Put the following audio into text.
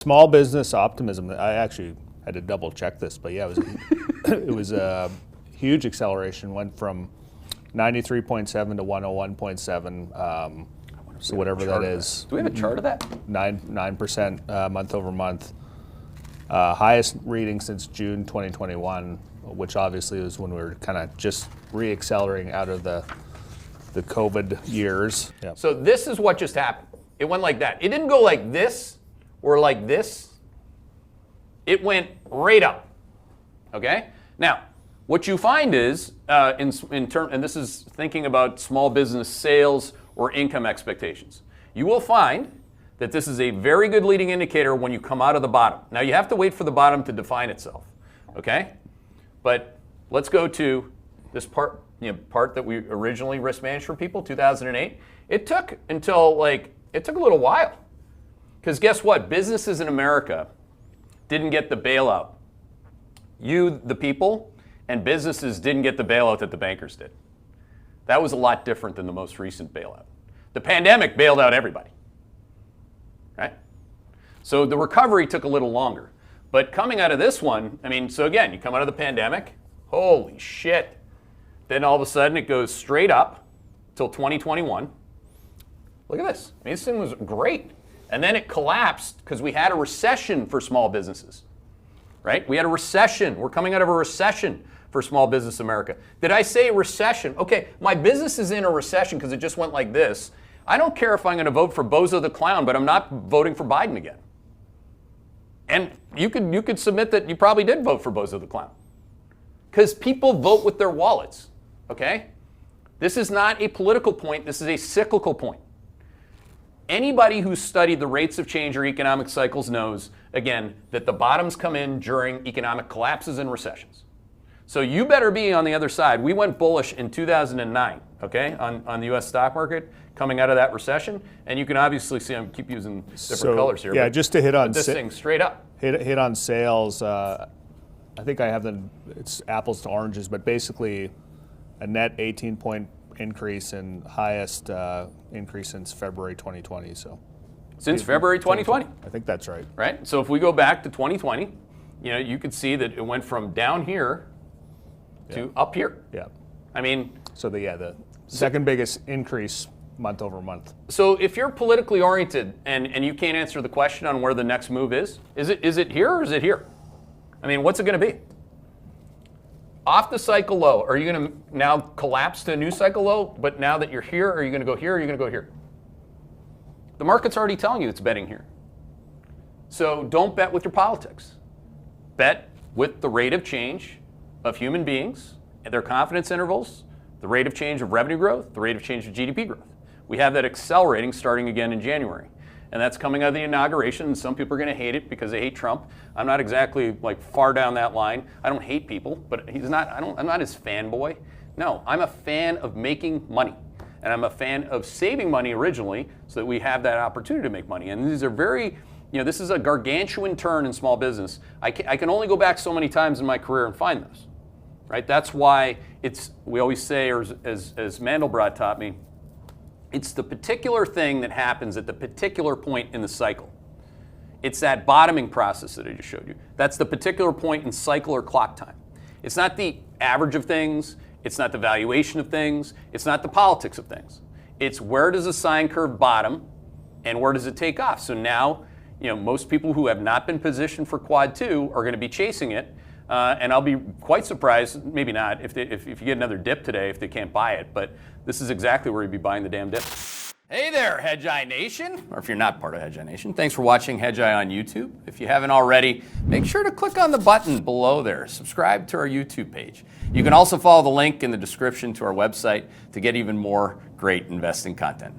Small business optimism. I actually had to double check this, but yeah, it was a huge acceleration. Went from 93.7 to 101.7. So whatever that is. Do we have a chart of that? 9% month over month. Highest reading since June 2021, which obviously was when we were kind of just re-accelerating out of the COVID years. Yep. So this is what just happened. It went like that. It didn't go like this or like this. It went right up. Okay? Now, what you find is, and this is thinking about small business sales or income expectations, you will find that this is a very good leading indicator when you come out of the bottom. Now, you have to wait for the bottom to define itself. Okay? But let's go to this part, part that we originally risk managed for people, 2008. It took until it took a little while. Because guess what? Businesses in America didn't get the bailout. You, the people, and businesses didn't get the bailout that the bankers did. That was a lot different than the most recent bailout. The pandemic bailed out everybody. Right? So the recovery took a little longer. But coming out of this one, so again, you come out of the pandemic, holy shit. Then all of a sudden it goes straight up till 2021. Look at this. This thing was great. And then it collapsed because we had a recession for small businesses. Right? We had a recession. We're coming out of a recession for small business America. Did I say recession? Okay, my business is in a recession because it just went like this. I don't care if I'm going to vote for Bozo the Clown, but I'm not voting for Biden again. And you could submit that you probably did vote for Bozo the Clown. Because people vote with their wallets, okay? This is not a political point, this is a cyclical point. Anybody who's studied the rates of change or economic cycles knows, again, that the bottoms come in during economic collapses and recessions. So you better be on the other side. We went bullish in 2009, okay, on the U.S. stock market coming out of that recession. And you can obviously see, I keep using different colors here. Yeah, just to hit on this thing straight up. Hit on sales. I think I have it's apples to oranges, but basically a net 18-point increase and highest increase since February 2020. So since February 2020. I think that's right. Right. So if we go back to 2020, you could see that it went from down here to up here. Yeah. So the second biggest increase month over month. So if you're politically oriented and you can't answer the question on where the next move is it here or is it here? What's it going to be? Off the cycle low, are you going to now collapse to a new cycle low, but now that you're here, are you going to go here or are you going to go here? The market's already telling you it's betting here. So don't bet with your politics. Bet with the rate of change of human beings and their confidence intervals, the rate of change of revenue growth, the rate of change of GDP growth. We have that accelerating starting again in January. And that's coming out of the inauguration, and some people are going to hate it because they hate Trump. I'm not exactly far down that line. I don't hate people, but I'm not his fanboy. No, I'm a fan of making money. And I'm a fan of saving money originally so that we have that opportunity to make money. And these are very, this is a gargantuan turn in small business. I can only go back so many times in my career and find those. Right? That's why we always say, or as Mandelbrot taught me, it's the particular thing that happens at the particular point in the cycle. It's that bottoming process that I just showed you. That's the particular point in cycle or clock time. It's not the average of things. It's not the valuation of things. It's not the politics of things. It's where does a sine curve bottom and where does it take off? So now, most people who have not been positioned for quad 2 are going to be chasing it. And I'll be quite surprised, maybe not, if you get another dip today, if they can't buy it. But this is exactly where you'd be buying the damn dip. Hey there, Hedgeye Nation. Or if you're not part of Hedgeye Nation, thanks for watching Hedgeye on YouTube. If you haven't already, make sure to click on the button below there. Subscribe to our YouTube page. You can also follow the link in the description to our website to get even more great investing content.